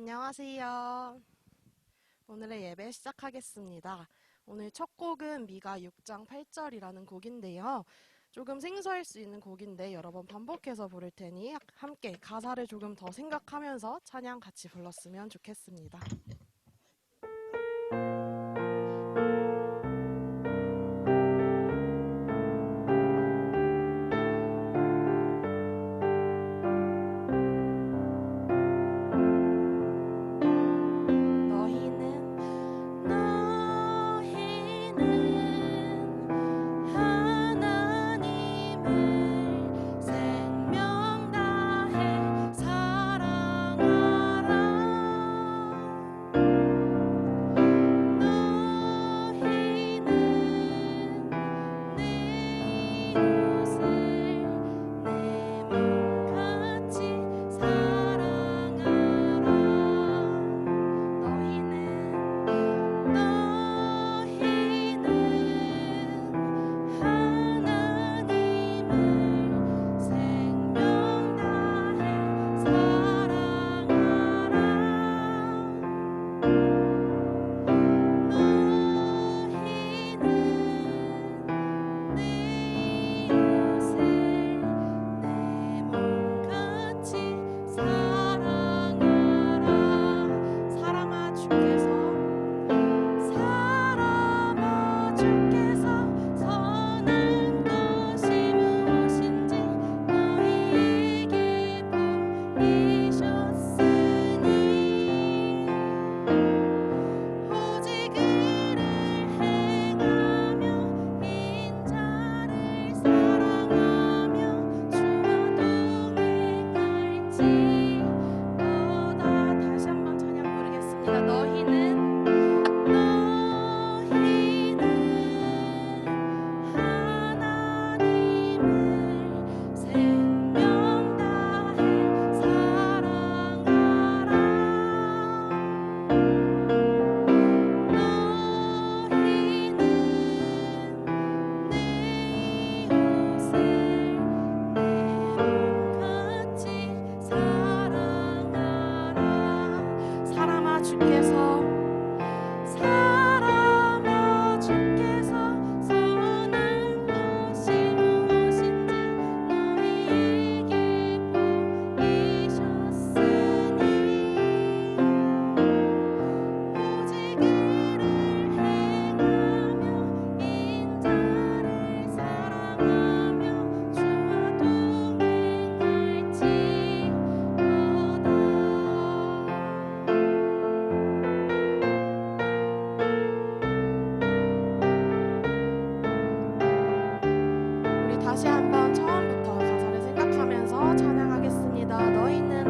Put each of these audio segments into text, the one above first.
안녕하세요. 오늘의 예배 시작하겠습니다. 오늘 첫 곡은 미가 6장 8절이라는 곡인데요. 조금 생소할 수 있는 곡인데 여러 번 반복해서 부를 테니 함께 가사를 조금 더 생각하면서 찬양 같이 불렀으면 좋겠습니다. 다시 한번 처음부터 가사를 생각하면서 찬양하겠습니다. 너희는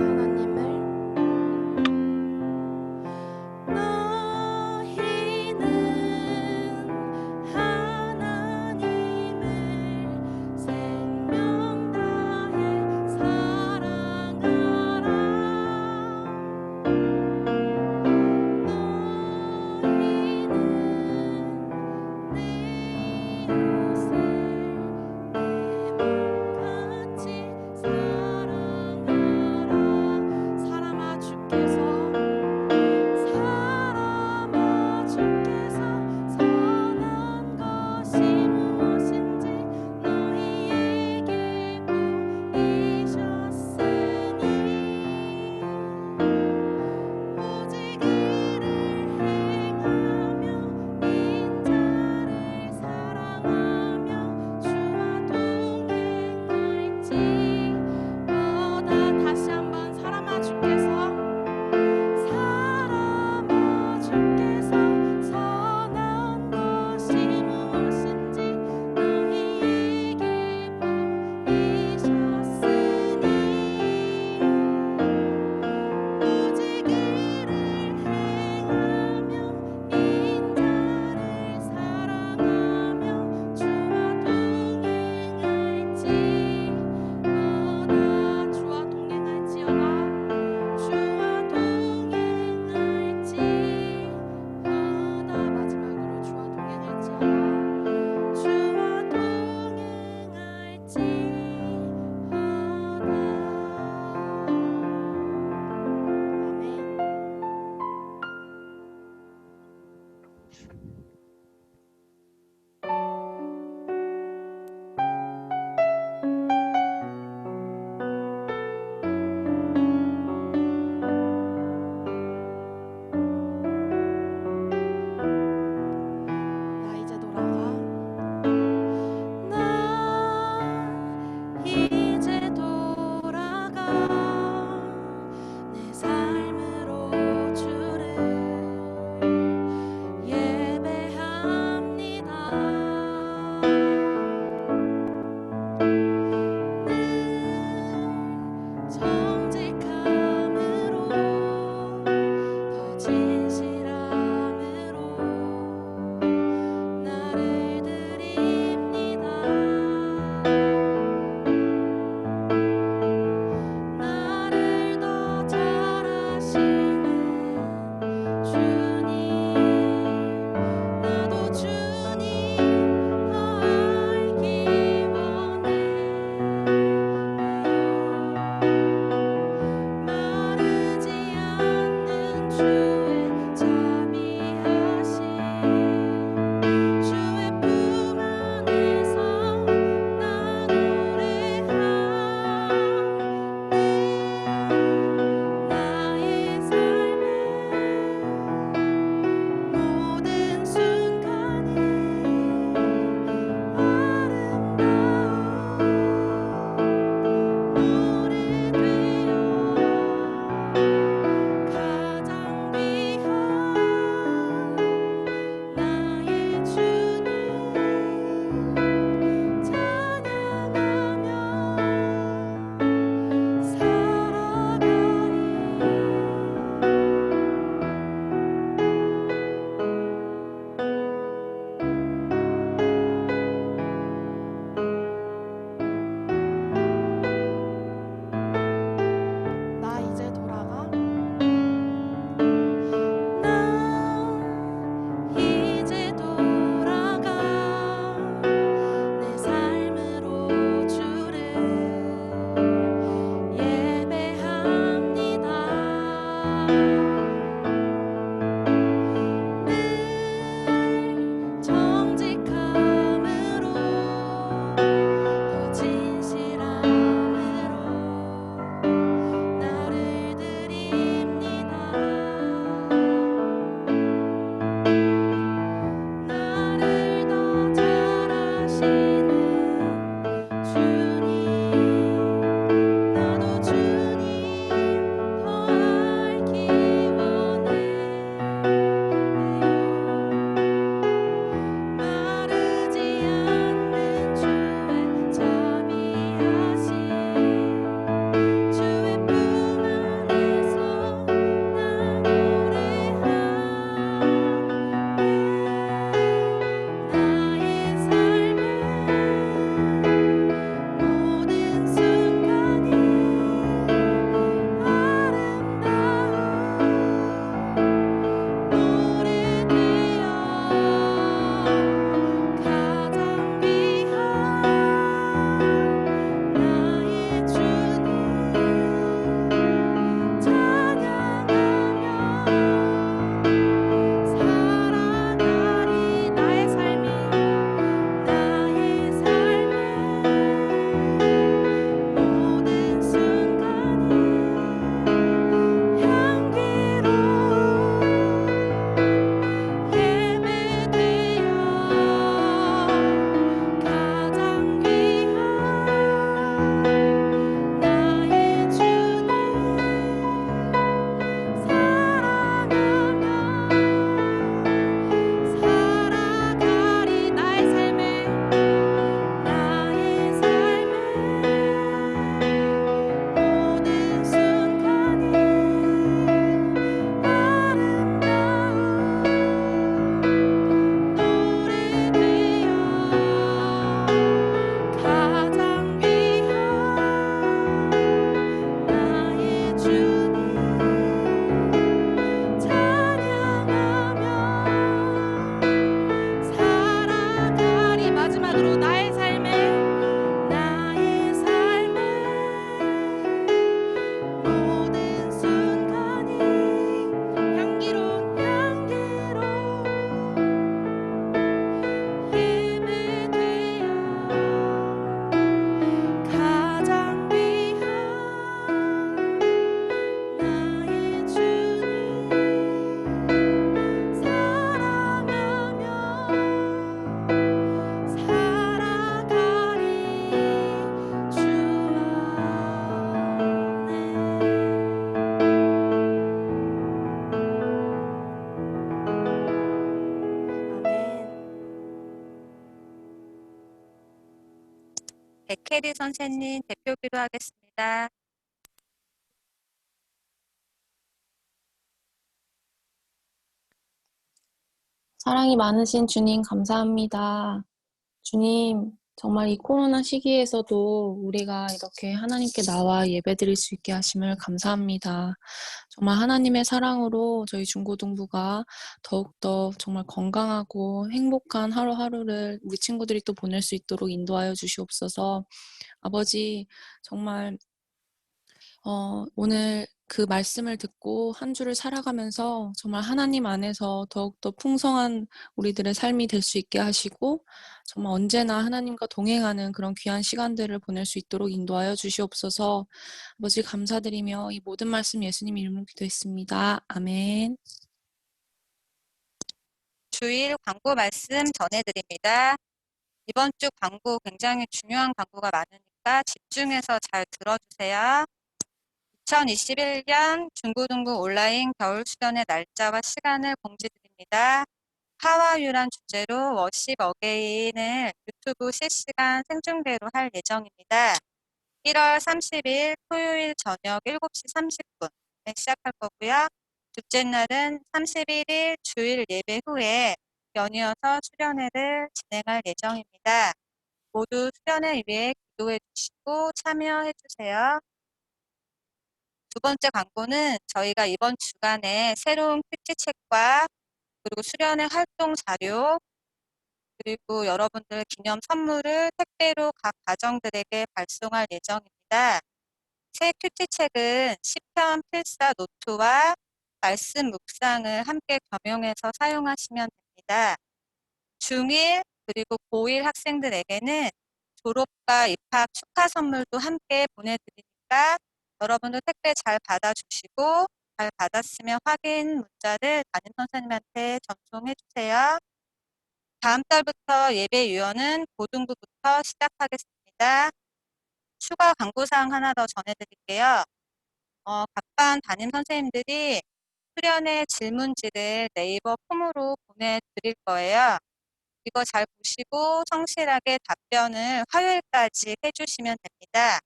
백혜리 선생님 대표 기도하겠습니다. 사랑이 많으신 주님 감사합니다. 주님, 정말 이 코로나 시기에서도 우리가 이렇게 하나님께 나와 예배드릴 수 있게 하심을 감사합니다. 정말 하나님의 사랑으로 저희 중고등부가 더욱더 정말 건강하고 행복한 하루하루를 우리 친구들이 또 보낼 수 있도록 인도하여 주시옵소서. 아버지, 정말 오늘 그 말씀을 듣고 한 주를 살아가면서 정말 하나님 안에서 더욱더 풍성한 우리들의 삶이 될 수 있게 하시고 정말 언제나 하나님과 동행하는 그런 귀한 시간들을 보낼 수 있도록 인도하여 주시옵소서. 아버지 감사드리며 이 모든 말씀 예수님 이름으로 기도했습니다. 아멘. 주일 광고 말씀 전해드립니다. 이번 주 광고 굉장히 중요한 광고가 많으니까 집중해서 잘 들어주세요. 2021년 중고등부 온라인 겨울 수련의 날짜와 시간을 공지드립니다. 하와유란 주제로 워십 어게인을 유튜브 실시간 생중계로 할 예정입니다. 1월 30일 토요일 저녁 7시 30분에 시작할 거고요. 둘째 날은 31일 주일 예배 후에 연이어서 수련회를 진행할 예정입니다. 모두 수련회 위해 기도해 주시고 참여해 주세요. 두 번째 광고는 저희가 이번 주간에 새로운 큐티책과 그리고 수련회 활동 자료 그리고 여러분들 기념 선물을 택배로 각 가정들에게 발송할 예정입니다. 새 큐티책은 시편 필사 노트와 말씀 묵상을 함께 겸용해서 사용하시면 됩니다. 중1 그리고 고1 학생들에게는 졸업과 입학 축하 선물도 함께 보내드리니까 여러분들 택배 잘 받아주시고 잘 받았으면 확인 문자를 담임 선생님한테 전송해 주세요. 다음 달부터 예배 유연은 고등부부터 시작하겠습니다. 추가 광고사항 하나 더 전해드릴게요. 각반 담임 선생님들이 수련회 질문지를 네이버 폼으로 보내드릴 거예요. 이거 잘 보시고 성실하게 답변을 화요일까지 해주시면 됩니다.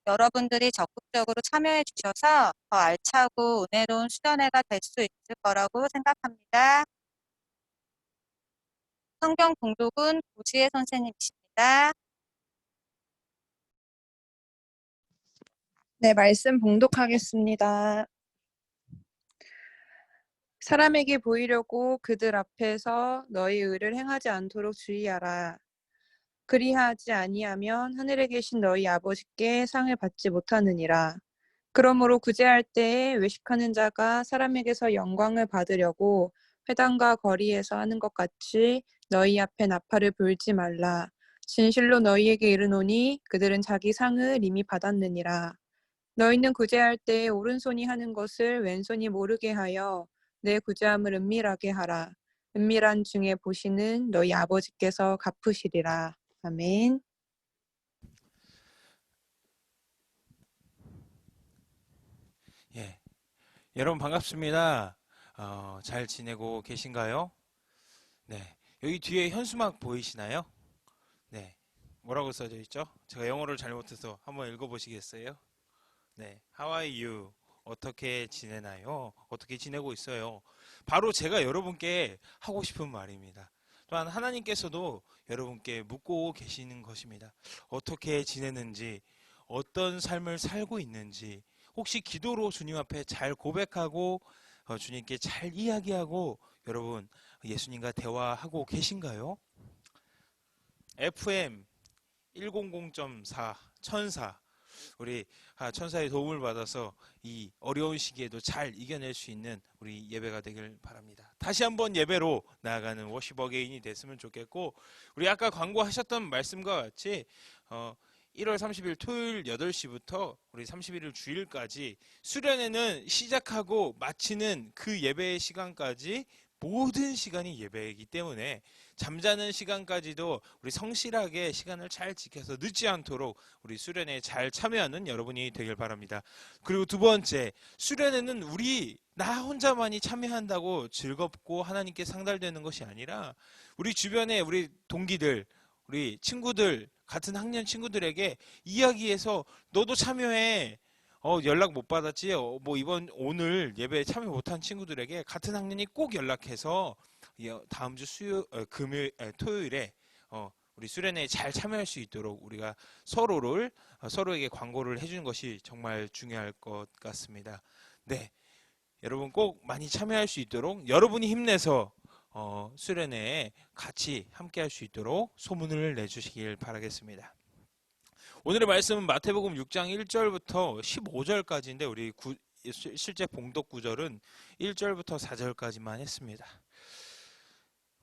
여러분들이 적극적으로 참여해 주셔서 더 알차고 은혜로운 수련회가 될 수 있을 거라고 생각합니다. 성경 공독은 고지혜 선생님이십니다. 네, 말씀 봉독하겠습니다. 사람에게 보이려고 그들 앞에서 너희 의를 행하지 않도록 주의하라. 그리하지 아니하면 하늘에 계신 너희 아버지께 상을 받지 못하느니라. 그러므로 구제할 때에 외식하는 자가 사람에게서 영광을 받으려고 회당과 거리에서 하는 것 같이 너희 앞에 나팔을 불지 말라. 진실로 너희에게 이르노니 그들은 자기 상을 이미 받았느니라. 너희는 구제할 때에 오른손이 하는 것을 왼손이 모르게 하여 내 구제함을 은밀하게 하라. 은밀한 중에 보시는 너희 아버지께서 갚으시리라. 아멘. 예, 여러분 반갑습니다. 잘 지내고 계신가요? 네, 여기 뒤에 현수막 보이시나요? 네, 뭐라고 써져 있죠? 제가 영어를 잘못해서 한번 읽어보시겠어요? 네, How are you? 어떻게 지내나요? 어떻게 지내고 있어요? 바로 제가 여러분께 하고 싶은 말입니다. 또한 하나님께서도 여러분께 묻고 계시는 것입니다. 어떻게 지내는지, 어떤 삶을 살고 있는지, 혹시 기도로 주님 앞에 잘 고백하고 주님께 잘 이야기하고 여러분 예수님과 대화하고 계신가요? FM 100.4 천사 우리 천사의 도움을 받아서 이 어려운 시기에도 잘 이겨낼 수 있는 우리 예배가 되길 바랍니다. 다시 한번 예배로 나아가는 워십 어게인이 됐으면 좋겠고, 우리 아까 광고하셨던 말씀과 같이 1월 30일 토요일 8시부터 우리 31일 주일까지 수련회는 시작하고 마치는 그 예배의 시간까지 모든 시간이 예배이기 때문에 잠자는 시간까지도 우리 성실하게 시간을 잘 지켜서 늦지 않도록 우리 수련회에 잘 참여하는 여러분이 되길 바랍니다. 그리고 두 번째, 수련회는 나 혼자만이 참여한다고 즐겁고 하나님께 상달되는 것이 아니라 우리 주변에 우리 동기들, 우리 친구들 같은 학년 친구들에게 이야기해서 너도 참여해. 연락 못 받았지? 뭐 오늘 예배에 참여 못한 친구들에게 같은 학년이 꼭 연락해서 다음 주 토요일에 우리 수련회에 잘 참여할 수 있도록 우리가 서로에게 광고를 해주는 것이 정말 중요할 것 같습니다. 네, 여러분 꼭 많이 참여할 수 있도록 여러분이 힘내서 수련회에 같이 함께할 수 있도록 소문을 내주시길 바라겠습니다. 오늘의 말씀은 마태복음 6장 1절부터 15절까지인데 우리 실제 봉독 구절은 1절부터 4절까지만 했습니다.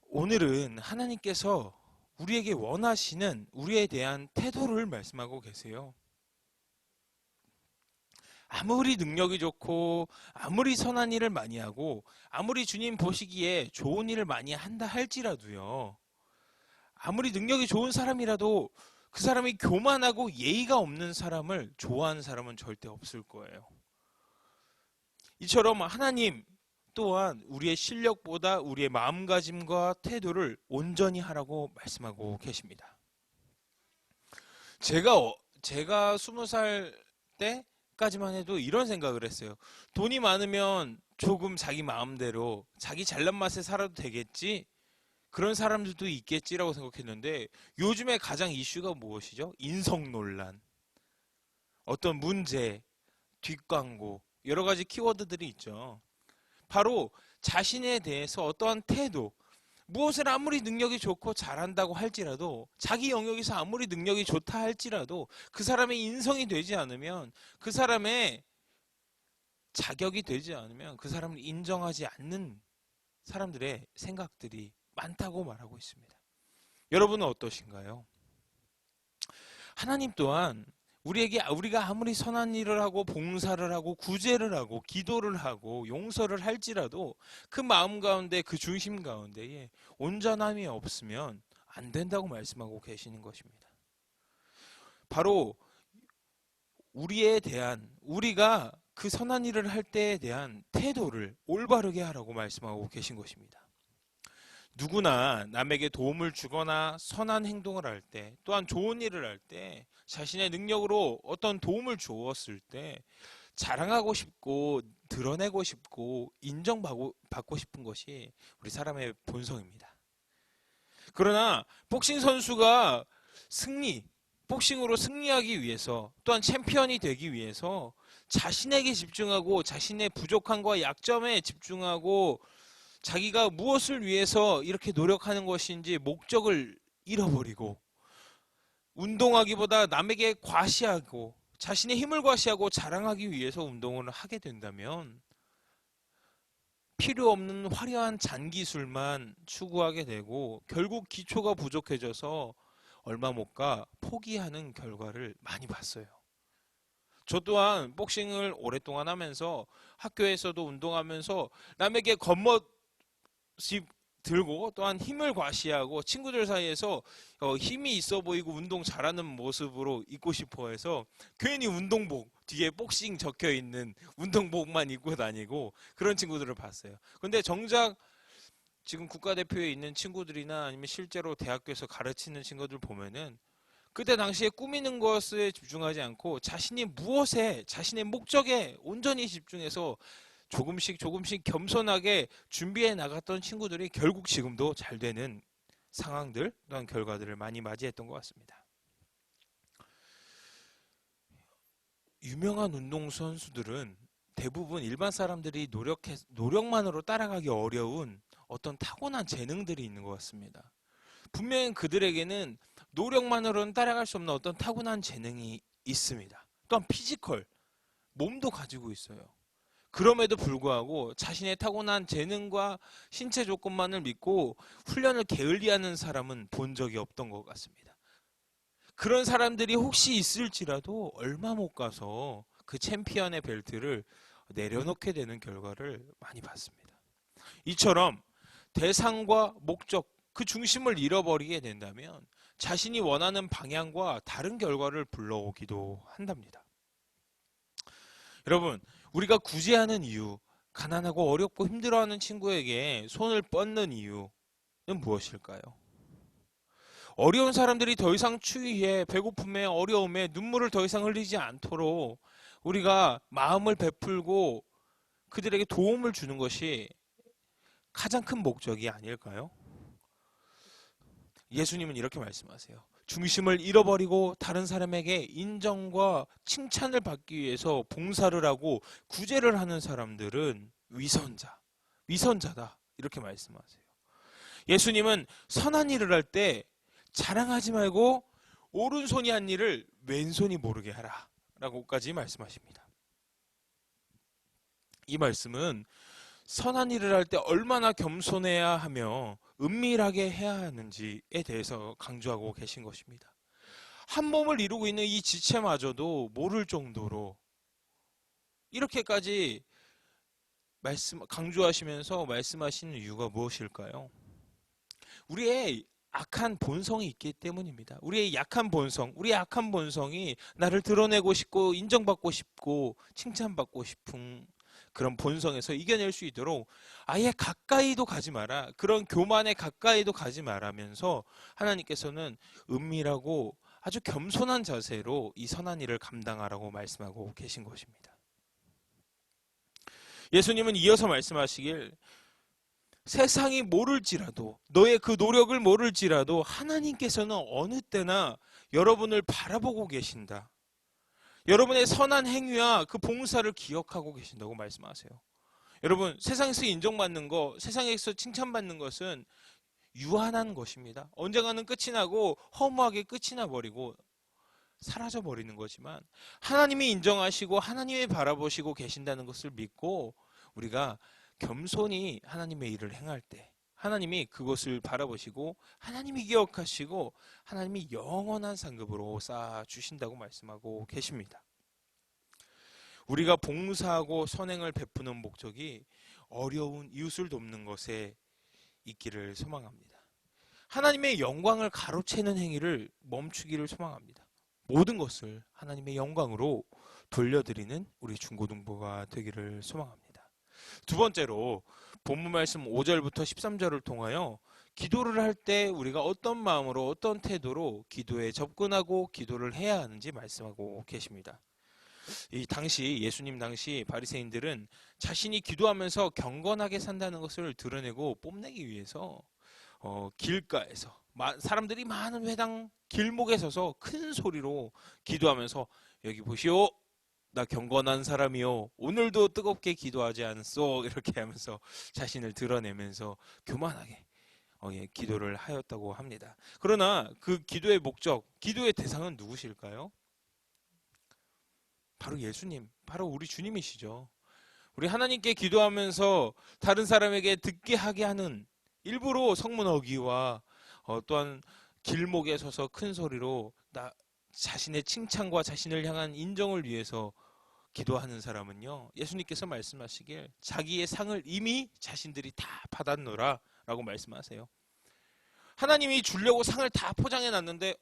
오늘은 하나님께서 우리에게 원하시는 우리에 대한 태도를 말씀하고 계세요. 아무리 능력이 좋고 아무리 선한 일을 많이 하고 아무리 주님 보시기에 좋은 일을 많이 한다 할지라도요, 아무리 능력이 좋은 사람이라도 그 사람이 교만하고 예의가 없는 사람을 좋아하는 사람은 절대 없을 거예요. 이처럼 하나님 또한 우리의 실력보다 우리의 마음가짐과 태도를 온전히 하라고 말씀하고 계십니다. 제가 20살 때까지만 해도 이런 생각을 했어요. 돈이 많으면 조금 자기 마음대로 자기 잘난 맛에 살아도 되겠지, 그런 사람들도 있겠지라고 생각했는데, 요즘에 가장 이슈가 무엇이죠? 인성 논란, 어떤 문제, 뒷광고, 여러 가지 키워드들이 있죠. 바로 자신에 대해서 어떠한 태도, 무엇을 아무리 능력이 좋고 잘한다고 할지라도, 자기 영역에서 아무리 능력이 좋다 할지라도 그 사람의 인성이 되지 않으면, 그 사람의 자격이 되지 않으면 그 사람을 인정하지 않는 사람들의 생각들이 많다고 말하고 있습니다. 여러분은 어떠신가요? 하나님 또한 우리가 아무리 선한 일을 하고 봉사를 하고 구제를 하고 기도를 하고 용서를 할지라도 그 마음 가운데, 그 중심 가운데에 온전함이 없으면 안 된다고 말씀하고 계시는 것입니다. 바로 우리가 그 선한 일을 할 때에 대한 태도를 올바르게 하라고 말씀하고 계신 것입니다. 누구나 남에게 도움을 주거나 선한 행동을 할 때, 또한 좋은 일을 할 때, 자신의 능력으로 어떤 도움을 주었을 때 자랑하고 싶고 드러내고 싶고 인정받고 싶은 것이 우리 사람의 본성입니다. 그러나 복싱 선수가 복싱으로 승리하기 위해서, 또한 챔피언이 되기 위해서 자신에게 집중하고 자신의 부족함과 약점에 집중하고 자기가 무엇을 위해서 이렇게 노력하는 것인지 목적을 잃어버리고, 운동하기보다 남에게 과시하고 자신의 힘을 과시하고 자랑하기 위해서 운동을 하게 된다면 필요 없는 화려한 잔기술만 추구하게 되고 결국 기초가 부족해져서 얼마 못 가 포기하는 결과를 많이 봤어요. 저 또한 복싱을 오랫동안 하면서 학교에서도 운동하면서 남에게 겉멋 들고 또한 힘을 과시하고 친구들 사이에서 힘이 있어 보이고 운동 잘하는 모습으로 있고 싶어 해서 괜히 운동복 뒤에 복싱 적혀 있는 운동복만 입고 다니고 그런 친구들을 봤어요. 근데 정작 지금 국가대표에 있는 친구들이나 아니면 실제로 대학교에서 가르치는 친구들 보면은 그때 당시에 꾸미는 것에 집중하지 않고 자신이 무엇에, 자신의 목적에 온전히 집중해서 조금씩 겸손하게 준비해 나갔던 친구들이 결국 지금도 잘 되는 상황들 또한 결과들을 많이 맞이했던 것 같습니다. 유명한 운동선수들은 대부분 일반 사람들이 노력만으로 따라가기 어려운 어떤 타고난 재능들이 있는 것 같습니다. 분명히 그들에게는 노력만으로는 따라갈 수 없는 어떤 타고난 재능이 있습니다. 또한 피지컬, 몸도 가지고 있어요. 그럼에도 불구하고 자신의 타고난 재능과 신체 조건만을 믿고 훈련을 게을리하는 사람은 본 적이 없던 것 같습니다. 그런 사람들이 혹시 있을지라도 얼마 못 가서 그 챔피언의 벨트를 내려놓게 되는 결과를 많이 봤습니다. 이처럼 대상과 목적, 그 중심을 잃어버리게 된다면 자신이 원하는 방향과 다른 결과를 불러오기도 한답니다. 여러분, 우리가 구제하는 이유, 가난하고 어렵고 힘들어하는 친구에게 손을 뻗는 이유는 무엇일까요? 어려운 사람들이 더 이상 추위에, 배고픔에, 어려움에 눈물을 더 이상 흘리지 않도록 우리가 마음을 베풀고 그들에게 도움을 주는 것이 가장 큰 목적이 아닐까요? 예수님은 이렇게 말씀하세요. 중심을 잃어버리고 다른 사람에게 인정과 칭찬을 받기 위해서 봉사를 하고 구제를 하는 사람들은 위선자다. 이렇게 말씀하세요. 예수님은 선한 일을 할 때 자랑하지 말고 오른손이 한 일을 왼손이 모르게 하라 라고까지 말씀하십니다. 이 말씀은 선한 일을 할 때 얼마나 겸손해야 하며 은밀하게 해야 하는지에 대해서 강조하고 계신 것입니다. 한 몸을 이루고 있는 이 지체마저도 모를 정도로 이렇게까지 강조하시면서 말씀하시는 이유가 무엇일까요? 우리의 악한 본성이 있기 때문입니다. 우리의 약한 본성, 우리의 악한 본성이 나를 드러내고 싶고 인정받고 싶고 칭찬받고 싶은 그런 본성에서 이겨낼 수 있도록 아예 가까이도 가지 마라. 그런 교만에 가까이도 가지 말라면서 하나님께서는 은밀하고 아주 겸손한 자세로 이 선한 일을 감당하라고 말씀하고 계신 것입니다. 예수님은 이어서 말씀하시길 세상이 모를지라도 너의 그 노력을 모를지라도 하나님께서는 어느 때나 여러분을 바라보고 계신다. 여러분의 선한 행위와 그 봉사를 기억하고 계신다고 말씀하세요. 여러분, 세상에서 인정받는 것, 세상에서 칭찬받는 것은 유한한 것입니다. 언젠가는 끝이 나고 허무하게 끝이 나버리고 사라져 버리는 거지만 하나님이 인정하시고 하나님이 바라보시고 계신다는 것을 믿고 우리가 겸손히 하나님의 일을 행할 때 하나님이 그것을 바라보시고 하나님이 기억하시고 하나님이 영원한 상급으로 쌓아주신다고 말씀하고 계십니다. 우리가 봉사하고 선행을 베푸는 목적이 어려운 이웃을 돕는 것에 있기를 소망합니다. 하나님의 영광을 가로채는 행위를 멈추기를 소망합니다. 모든 것을 하나님의 영광으로 돌려드리는 우리 중고등부가 되기를 소망합니다. 두 번째로 본문 말씀 5절부터 13절을 통하여 기도를 할 때 우리가 어떤 마음으로 어떤 태도로 기도에 접근하고 기도를 해야 하는지 말씀하고 계십니다. 이 당시 예수님 당시 바리새인들은 자신이 기도하면서 경건하게 산다는 것을 드러내고 뽐내기 위해서 길가에서 사람들이 많은 회당 길목에 서서 큰 소리로 기도하면서 여기 보시오 나 경건한 사람이요 오늘도 뜨겁게 기도하지 않소 이렇게 하면서 자신을 드러내면서 교만하게 기도를 하였다고 합니다. 그러나 그 기도의 목적, 기도의 대상은 누구실까요? 바로 예수님, 바로 우리 주님이시죠. 우리 하나님께 기도하면서 다른 사람에게 듣게 하게 하는 일부러 성문 어기와 또한 길목에 서서 큰 소리로 자신의 칭찬과 자신을 향한 인정을 위해서 기도하는 사람은요, 예수님께서 말씀하시길 자기의 상을 이미 자신들이 다 받았노라 라고 말씀하세요. 하나님이 주려고 상을 다 포장해 놨는데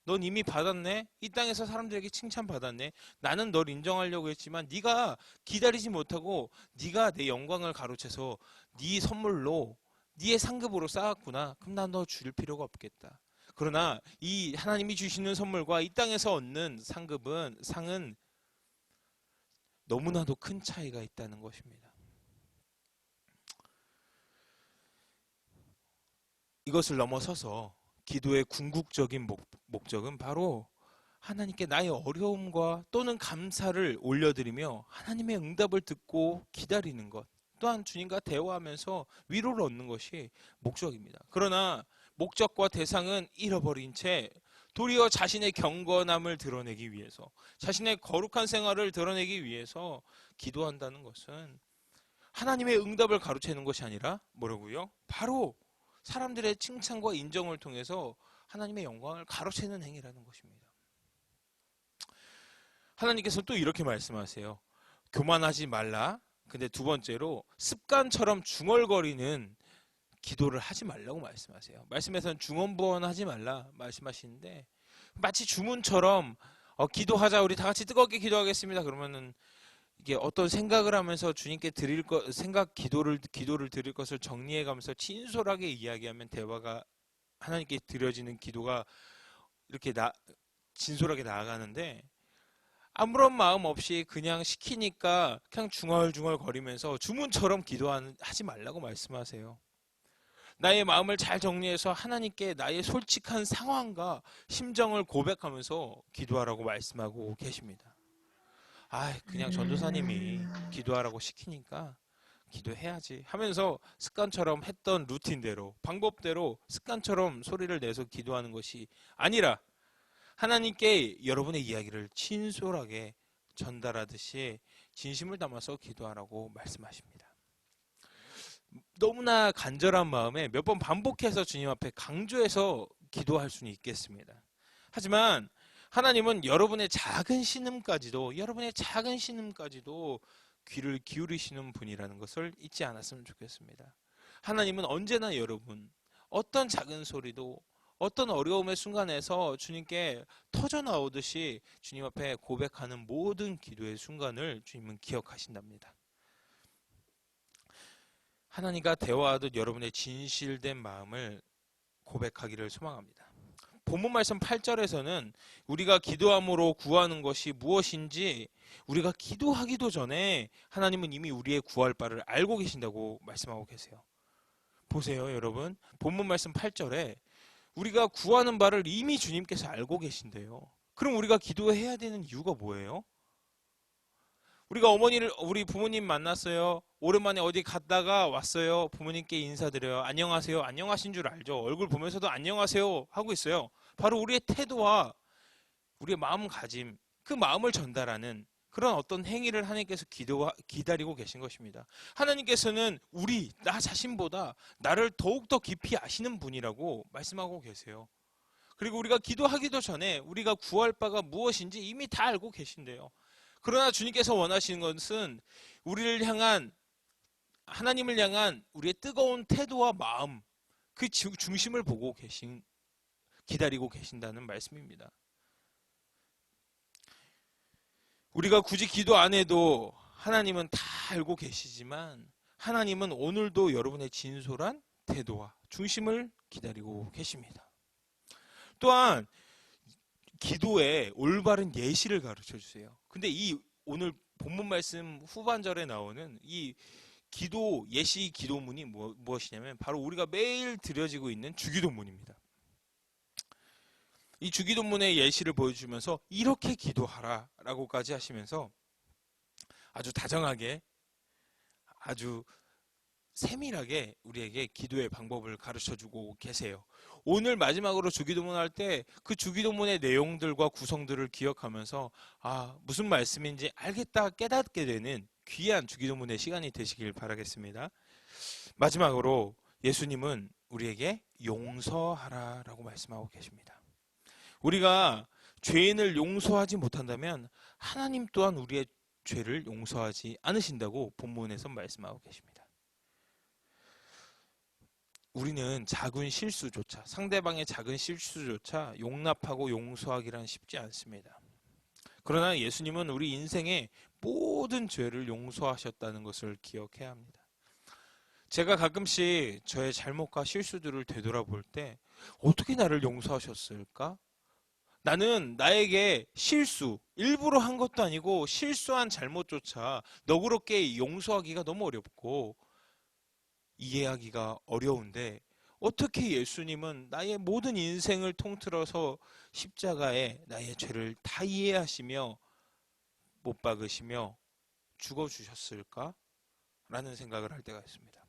넌 이미 받았네? 이 땅에서 사람들에게 칭찬받았네? 나는 널 인정하려고 했지만 네가 기다리지 못하고 네가 내 영광을 가로채서 네 선물로 네의 상급으로 쌓았구나. 그럼 난 너 줄 필요가 없겠다. 그러나 이 하나님이 주시는 선물과 이 땅에서 얻는 상은 너무나도 큰 차이가 있다는 것입니다. 이것을 넘어서서 기도의 궁극적인 목적은 바로 하나님께 나의 어려움과 또는 감사를 올려드리며 하나님의 응답을 듣고 기다리는 것, 또한 주님과 대화하면서 위로를 얻는 것이 목적입니다. 그러나 목적과 대상은 잃어버린 채 도리어 자신의 경건함을 드러내기 위해서, 자신의 거룩한 생활을 드러내기 위해서 기도한다는 것은 하나님의 응답을 가로채는 것이 아니라 뭐라고요? 바로 사람들의 칭찬과 인정을 통해서 하나님의 영광을 가로채는 행위라는 것입니다. 하나님께서 또 이렇게 말씀하세요. 교만하지 말라. 근데 두 번째로 습관처럼 중얼거리는 기도를 하지 말라고 말씀하세요. 말씀에서는 중언부언하지 말라 말씀하시는데 마치 주문처럼 기도하자 우리 다 같이 뜨겁게 기도하겠습니다. 그러면은 이게 어떤 생각을 하면서 주님께 드릴 기도를 드릴 것을 정리해가면서 진솔하게 이야기하면 대화가 하나님께 드려지는 기도가 이렇게 진솔하게 나아가는데 아무런 마음 없이 그냥 시키니까 그냥 중얼중얼 거리면서 주문처럼 기도하지 말라고 말씀하세요. 나의 마음을 잘 정리해서 하나님께 나의 솔직한 상황과 심정을 고백하면서 기도하라고 말씀하고 계십니다. 그냥 전도사님이 기도하라고 시키니까 기도해야지 하면서 습관처럼 했던 루틴대로, 방법대로 습관처럼 소리를 내서 기도하는 것이 아니라 하나님께 여러분의 이야기를 진솔하게 전달하듯이 진심을 담아서 기도하라고 말씀하십니다. 너무나 간절한 마음에 몇 번 반복해서 주님 앞에 강조해서 기도할 수는 있겠습니다. 하지만 하나님은 여러분의 작은 신음까지도 귀를 기울이시는 분이라는 것을 잊지 않았으면 좋겠습니다. 하나님은 언제나 여러분 어떤 작은 소리도 어떤 어려움의 순간에서 주님께 터져나오듯이 주님 앞에 고백하는 모든 기도의 순간을 주님은 기억하신답니다. 하나님과 대화하듯 여러분의 진실된 마음을 고백하기를 소망합니다. 본문 말씀 8절에서는 우리가 기도함으로 구하는 것이 무엇인지 우리가 기도하기도 전에 하나님은 이미 우리의 구할 바를 알고 계신다고 말씀하고 계세요. 보세요, 여러분. 본문 말씀 8절에 우리가 구하는 바를 이미 주님께서 알고 계신데요. 그럼 우리가 기도해야 되는 이유가 뭐예요? 우리가 우리 부모님 만났어요. 오랜만에 어디 갔다가 왔어요. 부모님께 인사드려요. 안녕하세요. 안녕하신 줄 알죠. 얼굴 보면서도 안녕하세요 하고 있어요. 바로 우리의 태도와 우리의 마음가짐, 그 마음을 전달하는 그런 어떤 행위를 하나님께서 기다리고 계신 것입니다. 하나님께서는 나 자신보다 나를 더욱더 깊이 아시는 분이라고 말씀하고 계세요. 그리고 우리가 기도하기도 전에 우리가 구할 바가 무엇인지 이미 다 알고 계신데요. 그러나 주님께서 원하시는 것은 하나님을 향한 우리의 뜨거운 태도와 마음, 그 중심을 보고 기다리고 계신다는 말씀입니다. 우리가 굳이 기도 안 해도 하나님은 다 알고 계시지만 하나님은 오늘도 여러분의 진솔한 태도와 중심을 기다리고 계십니다. 또한 기도의 올바른 예시를 가르쳐 주세요. 근데 오늘 본문 말씀 후반절에 나오는 이 예시 기도문이 무엇이냐면 바로 우리가 매일 드려지고 있는 주기도문입니다. 이 주기도문의 예시를 보여주면서 이렇게 기도하라 라고까지 하시면서 아주 다정하게 아주 세밀하게 우리에게 기도의 방법을 가르쳐주고 계세요. 오늘 마지막으로 주기도문 할 때 그 주기도문의 내용들과 구성들을 기억하면서 무슨 말씀인지 알겠다 깨닫게 되는 귀한 주기도문의 시간이 되시길 바라겠습니다. 마지막으로 예수님은 우리에게 용서하라 라고 말씀하고 계십니다. 우리가 죄인을 용서하지 못한다면 하나님 또한 우리의 죄를 용서하지 않으신다고 본문에서 말씀하고 계십니다. 우리는 상대방의 작은 실수조차 용납하고 용서하기란 쉽지 않습니다. 그러나 예수님은 우리 인생의 모든 죄를 용서하셨다는 것을 기억해야 합니다. 제가 가끔씩 저의 잘못과 실수들을 되돌아볼 때 어떻게 나를 용서하셨을까? 나는 나에게 일부러 한 것도 아니고 실수한 잘못조차 너그럽게 용서하기가 너무 어렵고 이해하기가 어려운데 어떻게 예수님은 나의 모든 인생을 통틀어서 십자가에 나의 죄를 다 이해하시며 못 박으시며 죽어주셨을까? 라는 생각을 할 때가 있습니다.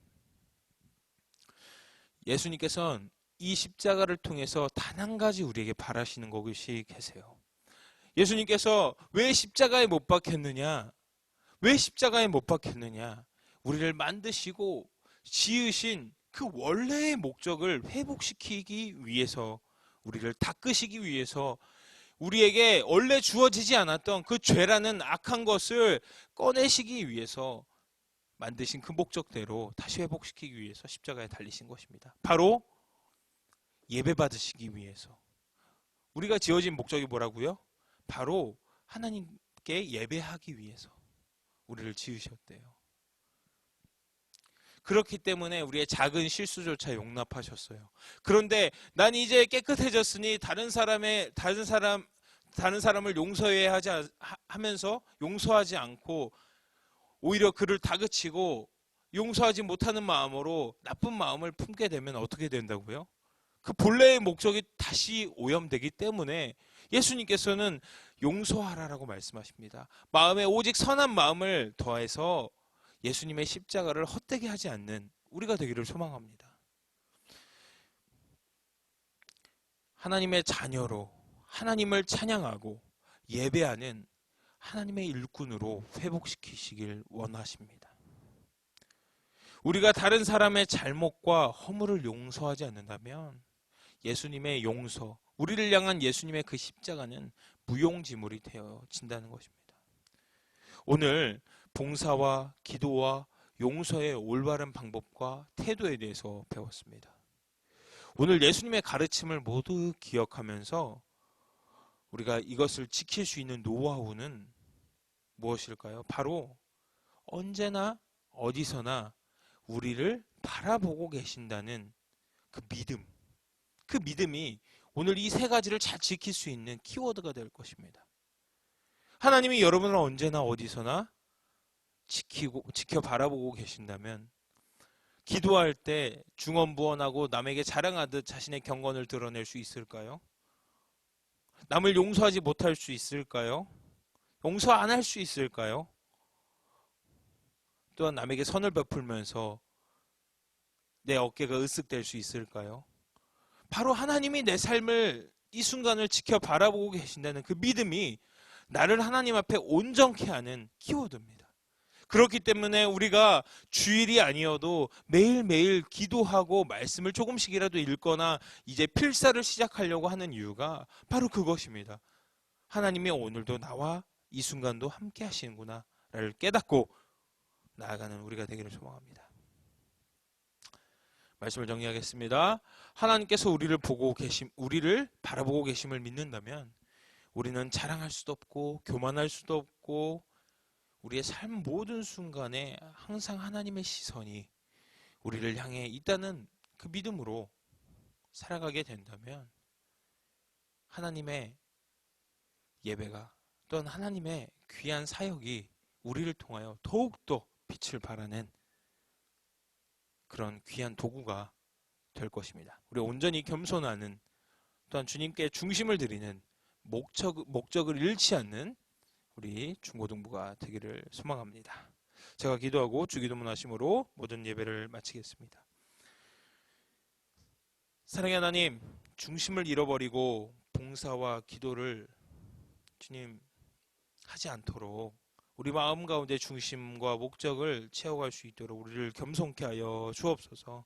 예수님께서는 이 십자가를 통해서 단 한 가지 우리에게 바라시는 것이 계세요. 예수님께서 왜 십자가에 못 박혔느냐? 우리를 만드시고 지으신 그 원래의 목적을 회복시키기 위해서, 우리를 닦으시기 위해서, 우리에게 원래 주어지지 않았던 그 죄라는 악한 것을 꺼내시기 위해서 만드신 그 목적대로 다시 회복시키기 위해서 십자가에 달리신 것입니다. 바로 예배 받으시기 위해서. 우리가 지어진 목적이 뭐라고요? 바로 하나님께 예배하기 위해서 우리를 지으셨대요. 그렇기 때문에 우리의 작은 실수조차 용납하셨어요. 그런데 난 이제 깨끗해졌으니 다른 사람을 하면서 용서하지 않고 오히려 그를 다그치고 용서하지 못하는 마음으로 나쁜 마음을 품게 되면 어떻게 된다고요? 그 본래의 목적이 다시 오염되기 때문에 예수님께서는 용서하라라고 말씀하십니다. 마음에 오직 선한 마음을 더해서 예수님의 십자가를 헛되게 하지 않는 우리가 되기를 소망합니다. 하나님의 자녀로 하나님을 찬양하고 예배하는 하나님의 일꾼으로 회복시키시길 원하십니다. 우리가 다른 사람의 잘못과 허물을 용서하지 않는다면 예수님의 용서, 우리를 향한 예수님의 그 십자가는 무용지물이 되어진다는 것입니다. 오늘 봉사와 기도와 용서의 올바른 방법과 태도에 대해서 배웠습니다. 오늘 예수님의 가르침을 모두 기억하면서 우리가 이것을 지킬 수 있는 노하우는 무엇일까요? 바로 언제나 어디서나 우리를 바라보고 계신다는 그 믿음. 그 믿음이 오늘 이 세 가지를 잘 지킬 수 있는 키워드가 될 것입니다. 하나님이 여러분을 언제나 어디서나 지켜 바라보고 계신다면 기도할 때 중언부언하고 남에게 자랑하듯 자신의 경건을 드러낼 수 있을까요? 남을 용서하지 못할 수 있을까요? 용서 안 할 수 있을까요? 또한 남에게 선을 베풀면서 내 어깨가 으쓱될 수 있을까요? 바로 하나님이 내 삶을 이 순간을 지켜 바라보고 계신다는 그 믿음이 나를 하나님 앞에 온전케 하는 키워드입니다. 그렇기 때문에 우리가 주일이 아니어도 매일매일 기도하고 말씀을 조금씩이라도 읽거나 이제 필사를 시작하려고 하는 이유가 바로 그것입니다. 하나님이 오늘도 나와 이 순간도 함께 하시는구나 를 깨닫고 나아가는 우리가 되기를 소망합니다. 말씀을 정리하겠습니다. 하나님께서 우리를 바라보고 계심을 믿는다면 우리는 자랑할 수도 없고 교만할 수도 없고 우리의 삶 모든 순간에 항상 하나님의 시선이 우리를 향해 있다는 그 믿음으로 살아가게 된다면 하나님의 예배가 또는 하나님의 귀한 사역이 우리를 통하여 더욱더 빛을 발하는 그런 귀한 도구가 될 것입니다. 우리 온전히 겸손하는 또한 주님께 중심을 드리는 목적을 잃지 않는 우리 중고등부가 되기를 소망합니다. 제가 기도하고 주기도문 하심으로 모든 예배를 마치겠습니다. 사랑의 하나님, 중심을 잃어버리고 봉사와 기도를 주님 하지 않도록 우리 마음 가운데 중심과 목적을 채워갈 수 있도록 우리를 겸손케 하여 주옵소서.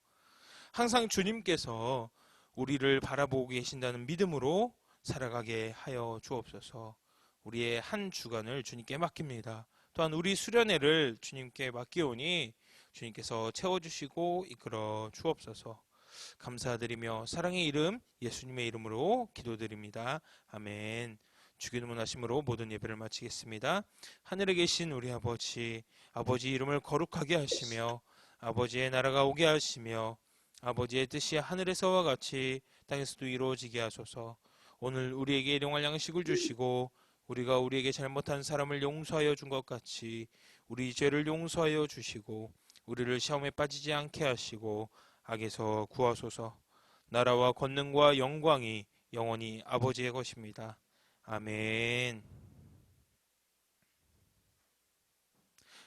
항상 주님께서 우리를 바라보고 계신다는 믿음으로 살아가게 하여 주옵소서. 우리의 한 주간을 주님께 맡깁니다. 또한 우리 수련회를 주님께 맡기오니 주님께서 채워주시고 이끌어 주옵소서. 감사드리며 사랑의 이름 예수님의 이름으로 기도드립니다. 아멘. 주기도문 하심으로 모든 예배를 마치겠습니다. 하늘에 계신 우리 아버지 이름을 거룩하게 하시며 아버지의 나라가 오게 하시며 아버지의 뜻이 하늘에서와 같이 땅에서도 이루어지게 하소서. 오늘 우리에게 일용할 양식을 주시고 우리가 우리에게 잘못한 사람을 용서하여 준 것 같이 우리 죄를 용서하여 주시고 우리를 시험에 빠지지 않게 하시고 악에서 구하소서. 나라와 권능과 영광이 영원히 아버지의 것입니다. 아멘.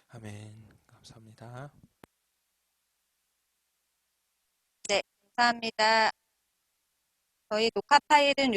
아멘. 감사합니다. 네, 감사합니다. 저희 녹화 파일은